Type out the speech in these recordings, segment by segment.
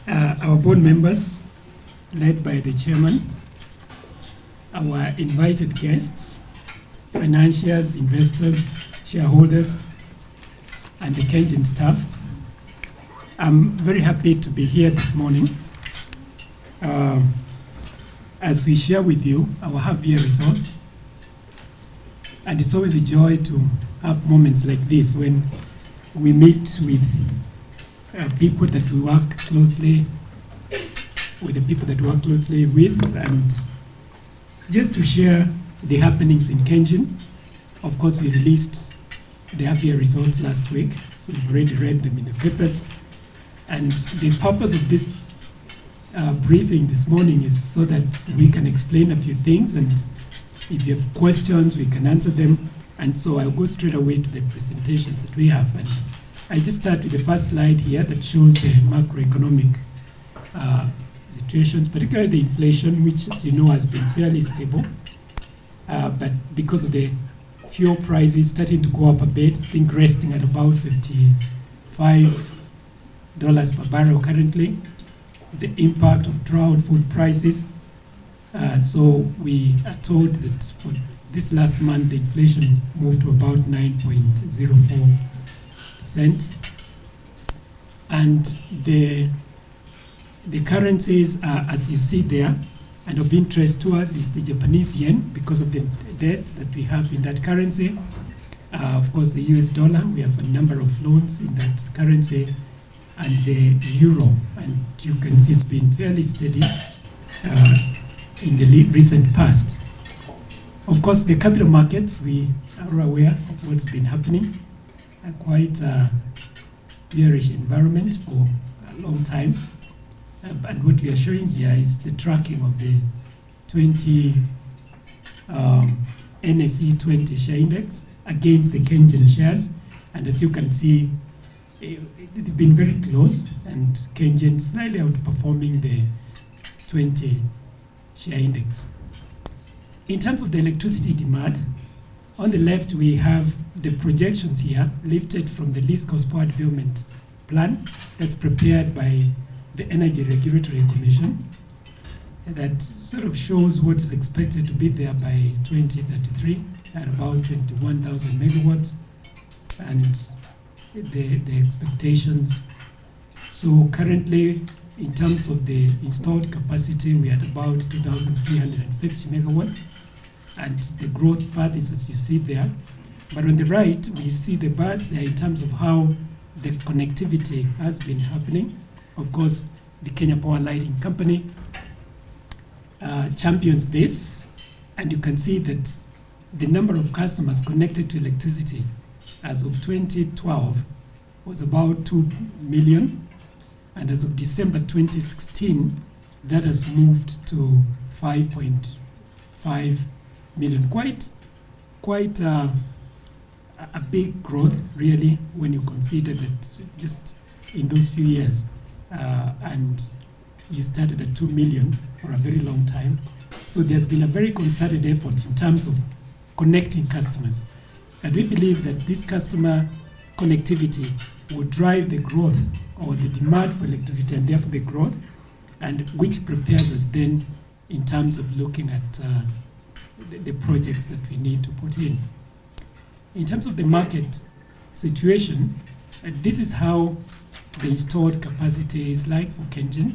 our board members, led by the chairman, our invited guests, financiers, investors, shareholders, and the KenGen staff. I'm very happy to be here this morning as we share with you our half-year results. And it's always a joy to have moments like this when we meet with people that we work closely with, and just to share the happenings in KenGen. Of course, we released the half-year results last week, so you've already read them in the papers. And the purpose of this briefing this morning is so that we can explain a few things, and if you have questions, we can answer them. And so I'll go straight away to the presentations that we have. And I just start with the first slide here that shows the macroeconomic situations, particularly the inflation, which, as you know, has been fairly stable. But because of the fuel prices starting to go up a bit, I think resting at about $55 per barrel currently, the impact of drought, food prices. So we are told that for this last month, the inflation moved to about 9.04%. And the currencies are, as you see there, and of interest to us is the Japanese yen because of the debt that we have in that currency. Of course, the US dollar, we have a number of loans in that currency, and the euro, and you can see it's been fairly steady in the recent past. Of course, the capital markets, we are aware of what's been happening. Quite a bearish environment for a long time. And what we are showing here is the tracking of the NSE 20 share index against the KenGen shares. And as you can see, it's been very close, and KenGen slightly outperforming the 20 share index. In terms of the electricity demand, on the left we have the projections here lifted from the least cost power development plan that's prepared by the Energy Regulatory Commission, that sort of shows what is expected to be there by 2033 at about 21,000 megawatts, and the expectations. So currently, in terms of the installed capacity, we are at about 2,350 megawatts, and the growth path is as you see there. But on the right, we see the bars there in terms of how the connectivity has been happening. Of course, the Kenya Power Lighting Company champions this, and you can see that the number of customers connected to electricity as of 2012 was about 2 million, and as of December 2016, that has moved to 5.5 million. Quite a big growth, really, when you consider that just in those few years, and you started at 2 million for a very long time. So there's been a very concerted effort in terms of connecting customers. And we believe that this customer connectivity will drive the growth or the demand for electricity, and therefore the growth, and which prepares us then in terms of looking at the projects that we need to put in. In terms of the market situation, this is how the installed capacity is like for KenGen.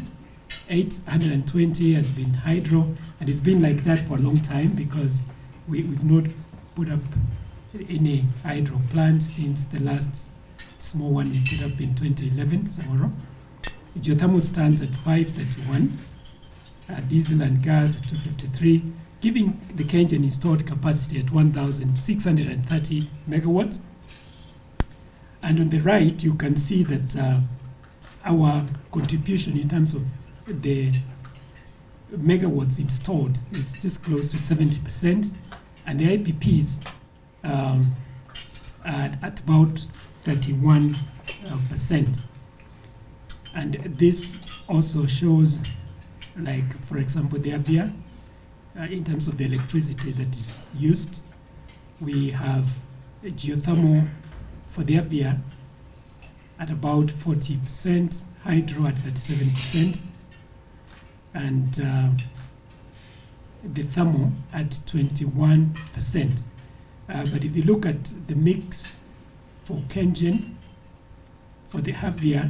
820 has been hydro, and it's been like that for a long time because we've not put up any hydro plant since the last small one we put up in 2011, Samoro. Geothermal stands at 531, diesel and gas at 253, giving the KenGen installed capacity at 1,630 megawatts. And on the right, you can see that our contribution in terms of the megawatts installed is just close to 70%, and the IPPs at about 31%. And this also shows, like, for example, the Avia, in terms of the electricity that is used. We have a geothermal for the Avia at about 40%, hydro at 37%, and the thermal at 21%. But if you look at the mix for KenGen, for the half year,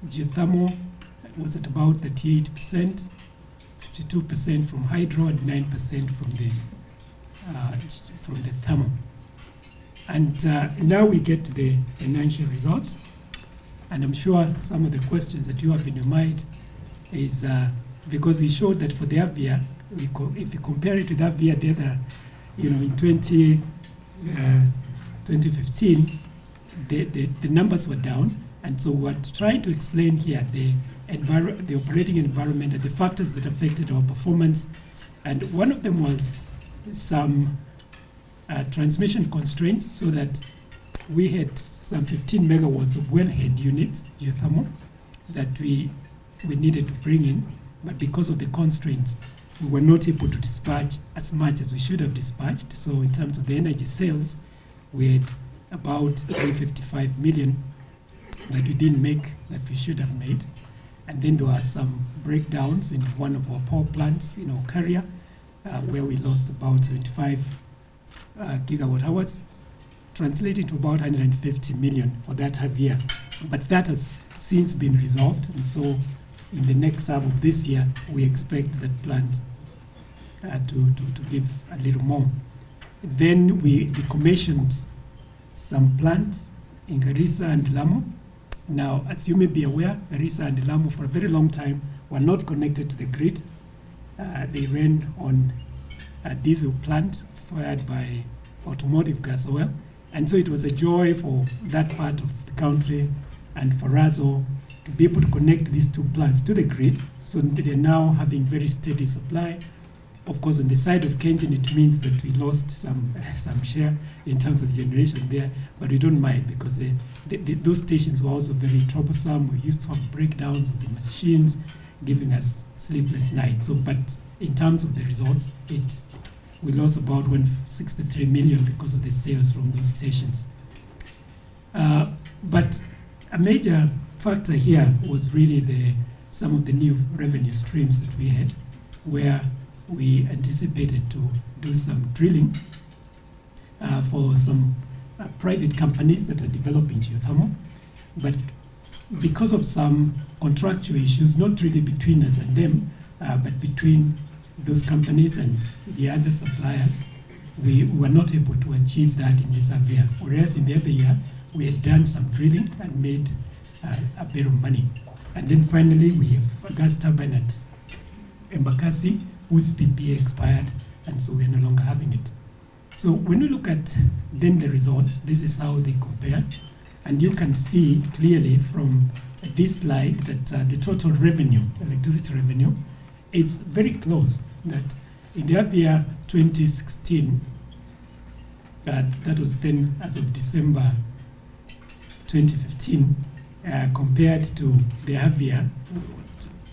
geothermal was at about 38%, 52% from hydro, and 9% from the thermal. And now we get to the financial results. And I'm sure some of the questions that you have in your mind is because we showed that for the half year, if you compare it to that year, the other, in 2015, the numbers were down. And so we're trying to explain here the operating environment and the factors that affected our performance. And one of them was some transmission constraints, so that we had some 15 megawatts of wellhead units, geothermal, that we needed to bring in. But because of the constraints, we were not able to dispatch as much as we should have dispatched. So in terms of the energy sales, we had about 355 million that we didn't make that we should have made. And then there were some breakdowns in one of our power plants, Carrier, where we lost about 75 gigawatt hours, translating to about 150 million for that half year. But that has since been resolved, and so in the next half of this year, we expect that plant to give a little more. Then we decommissioned some plants in Garissa and Lamu. Now, as you may be aware, Garissa and Lamu for a very long time were not connected to the grid. They ran on a diesel plant fired by automotive gas oil. And so it was a joy for that part of the country and for us all to be able to connect these two plants to the grid, so they're now having very steady supply. Of course, on the side of KenGen, it means that we lost some share in terms of generation there, but we don't mind because those stations were also very troublesome. We used to have breakdowns of the machines, giving us sleepless nights. So, but in terms of the results, we lost about 163 million because of the sales from those stations. But a major factor here was really some of the new revenue streams that we had, where we anticipated to do some drilling for some private companies that are developing geothermal. But because of some contractual issues, not really between us and them, but between those companies and the other suppliers, we were not able to achieve that in this year. Whereas in the other year, we had done some drilling and made a bit of money. And then finally, we have a gas turbine at Embakasi, whose PPA expired, and so we're no longer having it. So when we look at then the results, this is how they compare. And you can see clearly from this slide that the total revenue, electricity revenue, is very close. That in the year 2016, that was then as of December 2015, compared to the half year,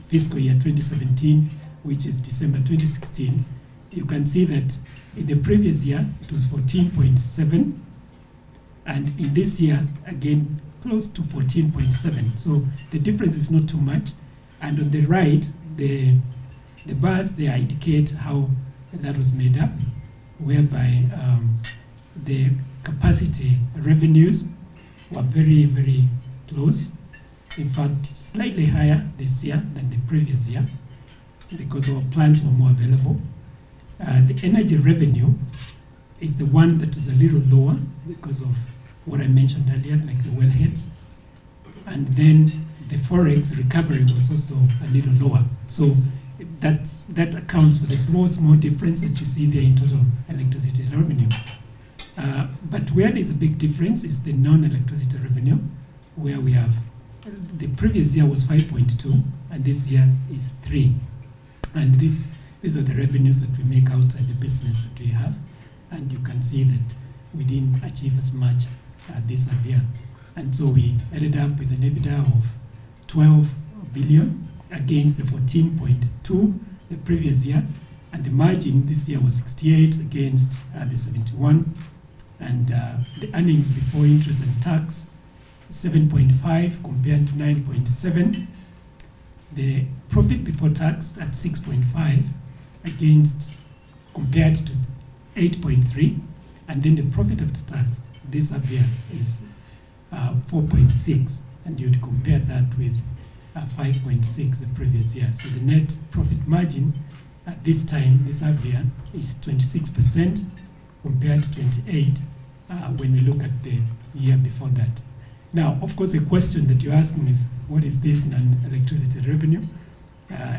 fiscal year 2017, which is December 2016, you can see that in the previous year it was 14.7, and in this year again close to 14.7. So the difference is not too much. And on the right, the bars there indicate how that was made up, whereby the capacity revenues were very, very close. In fact, slightly higher this year than the previous year, because our plants were more available. The energy revenue is the one that is a little lower because of what I mentioned earlier, like the wellheads. And then the forex recovery was also a little lower. So that accounts for the small difference that you see there in total electricity revenue. But where there's a big difference is the non-electricity revenue, where we have the previous year was 5.2 and this year is 3. And these are the revenues that we make outside the business that we have. And you can see that we didn't achieve as much this year. And so we ended up with an EBITDA of 12 billion against the 14.2 the previous year. And the margin this year was 68 against the 71. And the earnings before interest and tax, 7.5 compared to 9.7. the profit before tax at 6.5 against compared to 8.3, and then the profit after tax this half year is 4.6, and you'd compare that with 5.6 the previous year. So the net profit margin at this time, this half year, is 26% compared to 28 when we look at the year before that. Now, of course, the question that you're asking is, what is this non-electricity revenue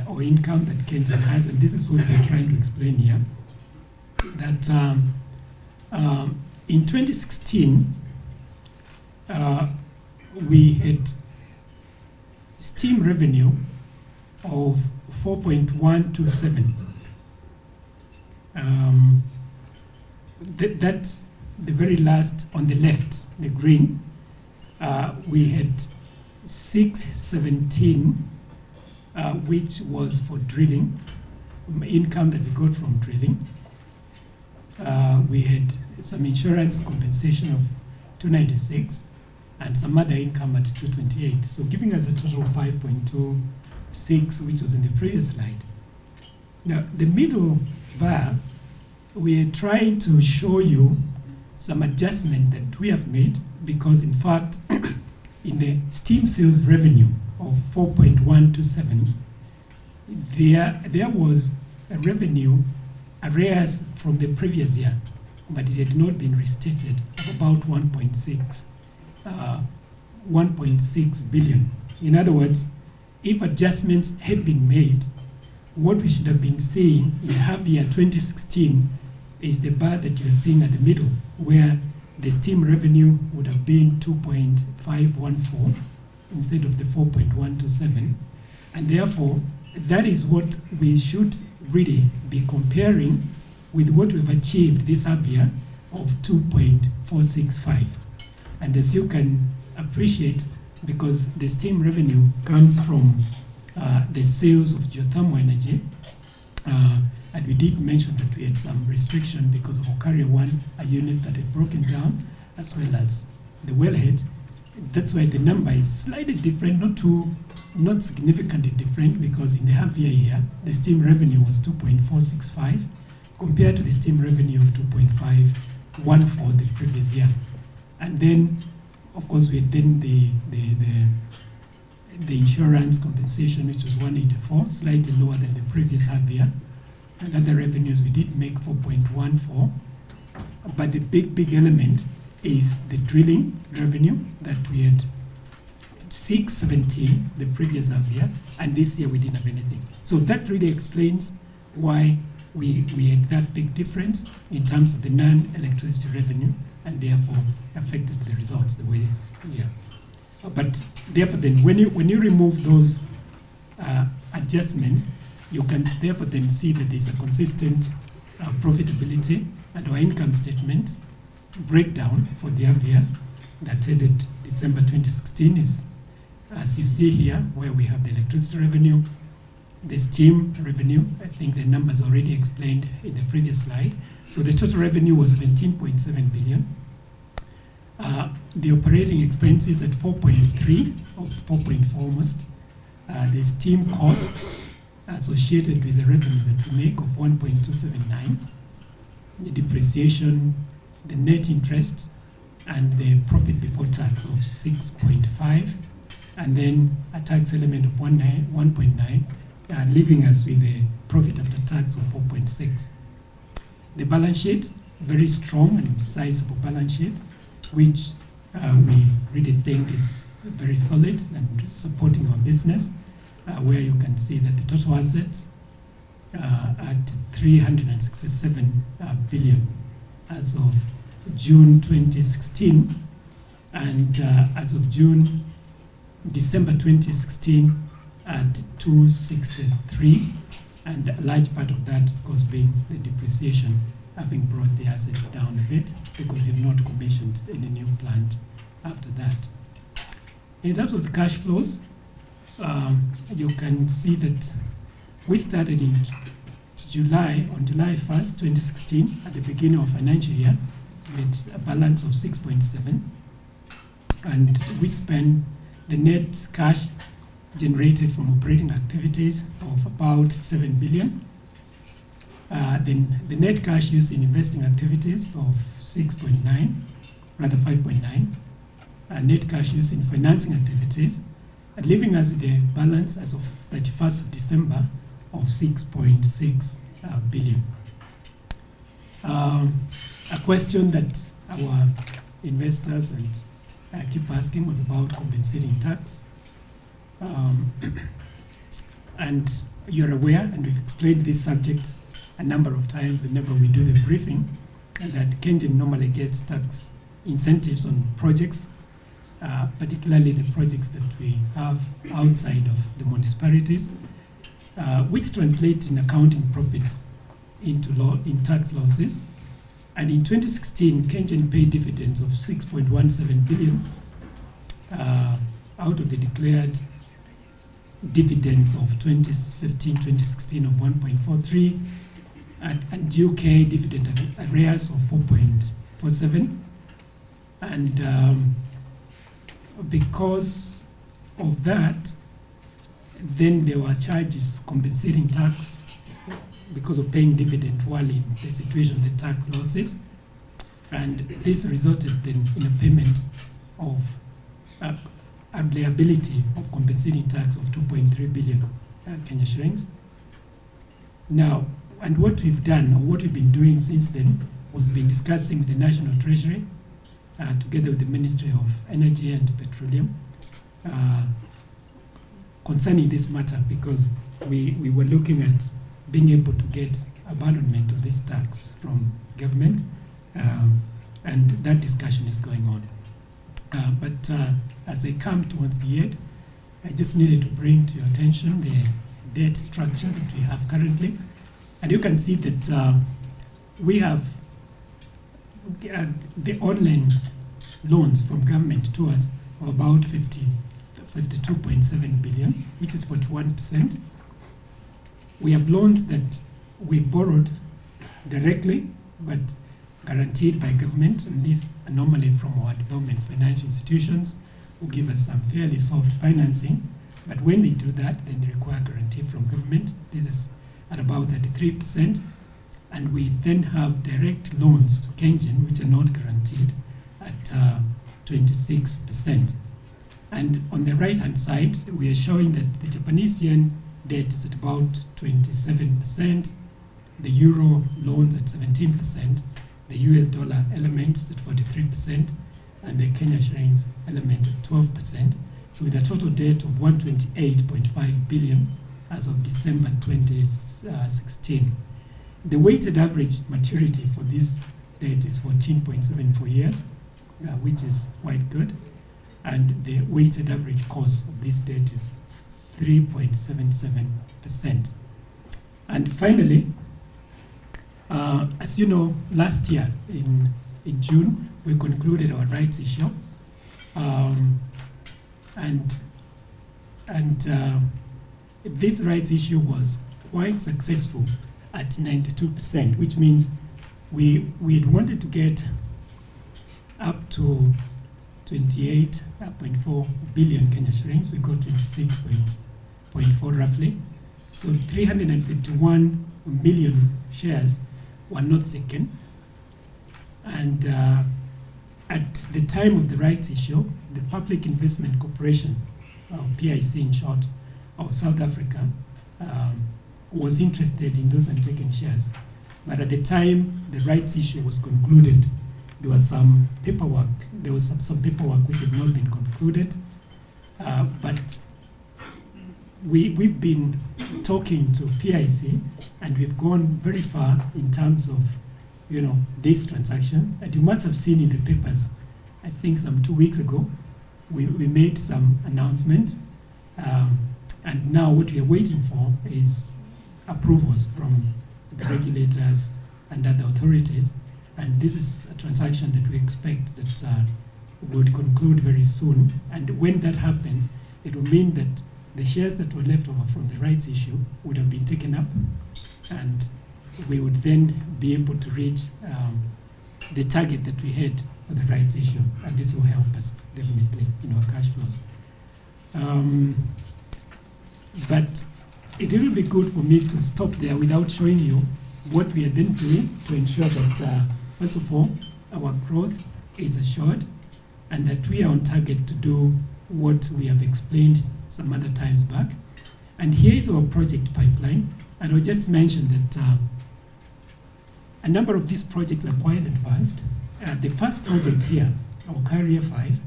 or income that KenGen has? And this is what we're trying to explain here. That in 2016, we had steam revenue of 4.127. That's the very last on the left, the green. We had 617, which was for drilling, income that we got from drilling. We had some insurance compensation of 296 and some other income at 228. So giving us a total of 5.26, which was in the previous slide. Now, the middle bar, we're trying to show you some adjustment that we have made, because in fact, in the steam sales revenue of 4.127, there was a revenue arrears from the previous year, but it had not been restated, of about 1.6 billion. In other words, if adjustments had been made, what we should have been seeing in half year 2016 is the bar that you're seeing at the middle, where the steam revenue would have been 2.514 instead of the 4.127, and therefore that is what we should really be comparing with what we've achieved this half year of 2.465. And as you can appreciate, because the steam revenue comes from the sales of geothermal energy, and we did mention that we had some restriction because of Okaria 1, a unit that had broken down, as well as the wellhead. That's why the number is slightly different, not significantly different, because in the half year here, the steam revenue was 2.465 compared to the steam revenue of 2.514 the previous year. And then, of course, we had then the insurance compensation, which was 184, slightly lower than the previous half year. And other revenues, we did make 4.14. But the big element is the drilling revenue that we had 617 the previous half year, and this year we didn't have anything. So that really explains why we had that big difference in terms of the non-electricity revenue, and therefore affected the results the way, yeah. But therefore then, when you remove those adjustments, you can therefore then see that there's a consistent profitability, and our income statement breakdown for the half year that ended December 2016 is, as you see here, where we have the electricity revenue, the steam revenue. I think the numbers already explained in the previous slide. So the total revenue was 17.7 billion. The operating expenses at 4.3 or 4.4 almost. The steam costs associated with the revenue that we make of 1.279. The depreciation, the net interest, and the profit before tax of 6.5, and then a tax element of 1.9, leaving us with a profit after tax of 4.6. The balance sheet, very strong and sizable balance sheet, which we really think is very solid and supporting our business, where you can see that the total assets at 367 billion as of June 2016, and as of December 2016 at 263, and a large part of that, of course, being the depreciation, having brought the assets down a bit because we have not commissioned any new plant after that. In terms of the cash flows, you can see that we started on July 1st, 2016, at the beginning of financial year, with a balance of 6.7, and we spent the net cash generated from operating activities of about 7 billion. Then the net cash used in investing activities of 6.9, rather 5.9, and net cash used in financing activities, and leaving us with a balance as of 31st of December of 6.6 billion. A question that our investors and keep asking was about compensating tax. And you're aware, and we've explained this subject a number of times whenever we do the briefing, that KenGen normally gets tax incentives on projects, particularly the projects that we have outside of the municipalities, which translate in accounting profits into in tax losses. And in 2016, KenGen paid dividends of 6.17 billion out of the declared dividends of 2015-2016 of 1.43, and UK dividend arrears of 4.47. And because of that, then there were charges compensating tax because of paying dividend while in the situation of the tax losses. And this resulted then in a payment of a liability of compensating tax of 2.3 billion Kenya shillings. Now, and what we've done, or what we've been doing since then, was been discussing with the National Treasury, together with the Ministry of Energy and Petroleum, concerning this matter, because we were looking at being able to get abandonment of this tax from government, and that discussion is going on. But as I come towards the end, I just needed to bring to your attention the debt structure that we have currently. And you can see that we have the on-lend loans from government to us of about 52.7 billion, which is 41%. We have loans that we borrowed directly, but guaranteed by government, and these are normally from our development financial institutions, who give us some fairly soft financing. But when they do that, then they require guarantee from government. This is at about 33%. And we then have direct loans to KenGen, which are not guaranteed, at 26%. And on the right-hand side, we are showing that the Japanese yen debt is at about 27%, the euro loans at 17%, the US dollar element is at 43%, and the Kenya shillings element at 12%. So with a total debt of 128.5 billion as of December 2016. The weighted average maturity for this debt is 14.74 years, which is quite good. And the weighted average cost of this debt is 3.77%. And finally, as you know, last year in June, we concluded our rights issue. This rights issue was quite successful at 92%, which means we had wanted to get up to 28.4 billion Kenya shillings. We got 26.4 roughly. So 351 million shares were not taken. And at the time of the rights issue, the Public Investment Corporation, PIC in short, of South Africa, was interested in those untaken shares. But at the time the rights issue was concluded, there was some paperwork. There was some paperwork which had not been concluded. But we've been talking to PIC, and we've gone very far in terms of, this transaction. And you must have seen in the papers, I think some 2 weeks ago, we made some announcement. And now what we are waiting for is approvals from the regulators and other authorities. And this is a transaction that we expect that would conclude very soon. And when that happens, it will mean that the shares that were left over from the rights issue would have been taken up, and we would then be able to reach the target that we had for the rights issue. And this will help us definitely in our cash flows. But it will be good for me to stop there without showing you what we are then doing to ensure that, first of all, our growth is assured and that we are on target to do what we have explained some other times back. And here is our project pipeline. And I'll just mention that a number of these projects are quite advanced. The first project here, our Carrier 5,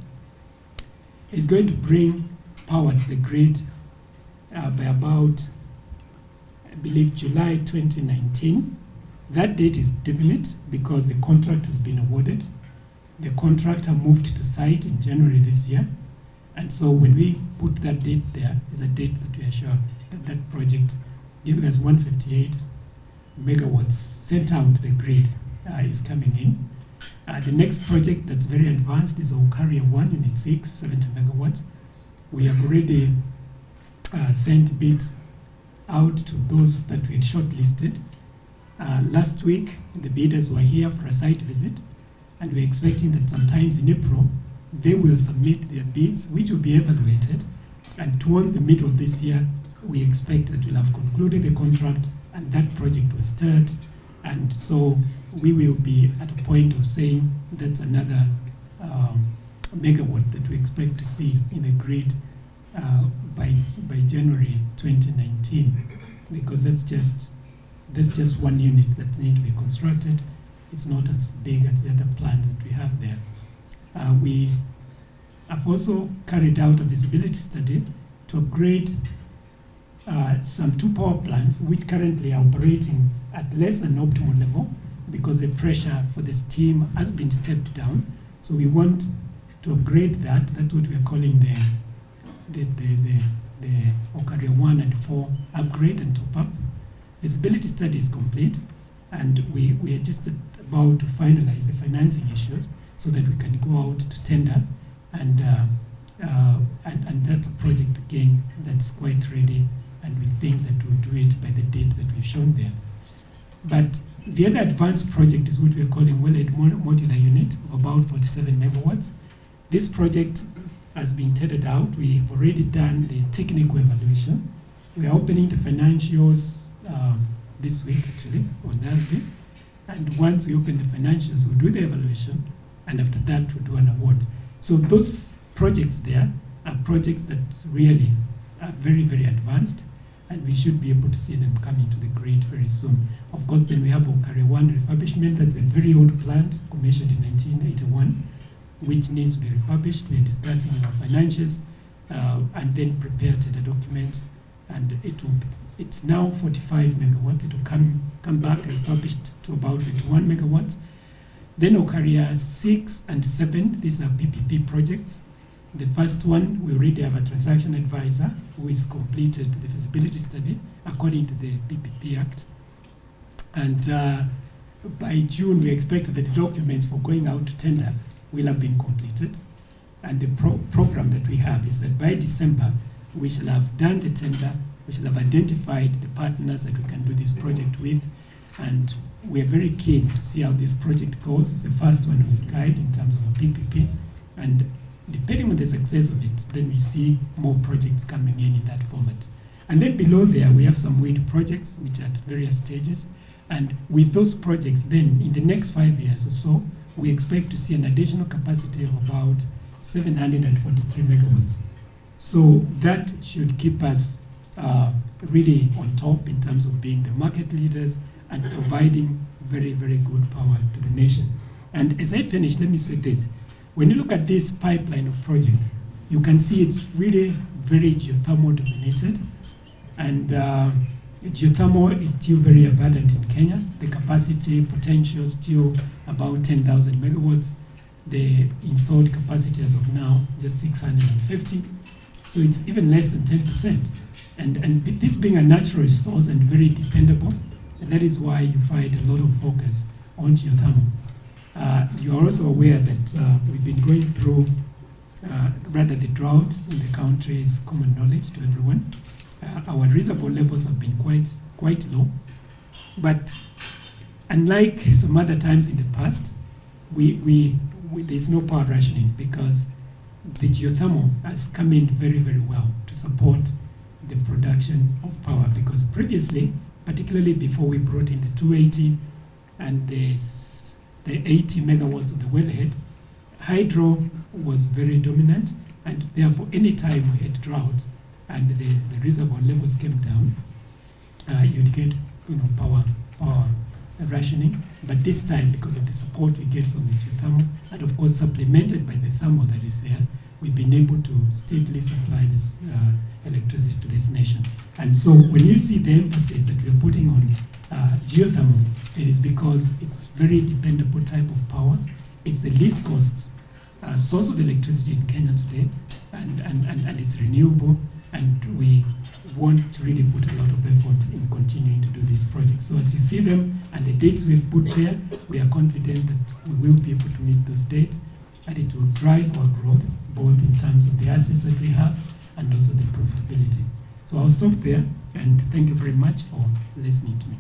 is going to bring power to the grid by about, I believe, July 2019. That date is definite because the contract has been awarded. The contractor moved to site in January this year. And so when we put that date there, is a date that we are sure that that project, giving us 158 megawatts sent out to the grid, is coming in. The next project that's very advanced is our Carrier 1, Unit 6, 70 megawatts. We have already sent bids out to those that we had shortlisted. Last week, the bidders were here for a site visit, and we're expecting that sometimes in April, they will submit their bids, which will be evaluated, and towards the middle of this year, we expect that we'll have concluded the contract and that project will start. And so we will be at a point of saying that's another megawatt that we expect to see in the grid by January 2019, because that's just one unit that needs to be constructed. It's not as big as the other plant that we have there. We have also carried out a visibility study to upgrade some 2 power plants which currently are operating at less than optimal level because the pressure for the steam has been stepped down. So we want to upgrade that. That's what we are calling the Carrier 1 and 4 upgrade and top up. Visibility study is complete, and we are just about to finalize the financing issues so that we can go out to tender, and that's a project again that's quite ready, and we think that we'll do it by the date that we've shown there. But the other advanced project is what we are calling Wellhead Modular Unit of about 47 megawatts. This project has been tendered out. We've already done the technical evaluation. We are opening the financials this week, actually, on Thursday. And once we open the financials, we'll do the evaluation, and after that, we'll do an award. So those projects there are projects that really are very, very advanced, and we should be able to see them coming to the grid very soon. Of course, then we have our Carrier 1 refurbishment. That's a very old plant, commissioned in 1981, which needs to be refurbished. We are discussing our financials and then prepare tender documents, and it's now 45 megawatts. It will come back refurbished to about 51 megawatts. Then our Carrier 6 and 7, these are PPP projects. The first one, we already have a transaction advisor who has completed the feasibility study according to the PPP Act. And by June, we expect that the documents for going out to tender will have been completed. And the program that we have is that by December, we shall have done the tender, we shall have identified the partners that we can do this project with, and we are very keen to see how this project goes. It's the first one of its kind in terms of a PPP, and depending on the success of it, then we see more projects coming in that format. And then below there, we have some wind projects which are at various stages, and with those projects, then in the next 5 years or so, we expect to see an additional capacity of about 743 megawatts. So that should keep us really on top in terms of being the market leaders and providing very, very good power to the nation. And as I finish, let me say this. When you look at this pipeline of projects, you can see it's really very geothermal dominated. And geothermal is still very abundant in Kenya. The capacity potential is still about 10,000 megawatts. The installed capacity as of now, just 650. So it's even less than 10%. And this being a natural resource and very dependable, and that is why you find a lot of focus on geothermal. You are also aware that we've been going through, rather the drought in the country is common knowledge to everyone. Our reservoir levels have been quite low, but unlike some other times in the past, there's no power rationing because the geothermal has come in very, very well to support the production production of power, because previously, particularly before we brought in the 280 and the 80 megawatts of the wellhead, hydro was very dominant, and therefore any time we had drought and the reservoir levels came down, you'd get power rationing. But this time, because of the support we get from the geothermal, and of course supplemented by the thermal that is there, we've been able to steadily supply this electricity to this nation. And so when you see the emphasis that we're putting on geothermal, it is because it's very dependable type of power. It's the least cost source of electricity in Kenya today, and it's renewable, and we want to really put a lot of effort in continuing to do these projects. So as you see them and the dates we've put there, we are confident that we will be able to meet those dates, and it will drive our growth, both in terms of the assets that we have and also the profitability. So I'll stop there, and thank you very much for listening to me.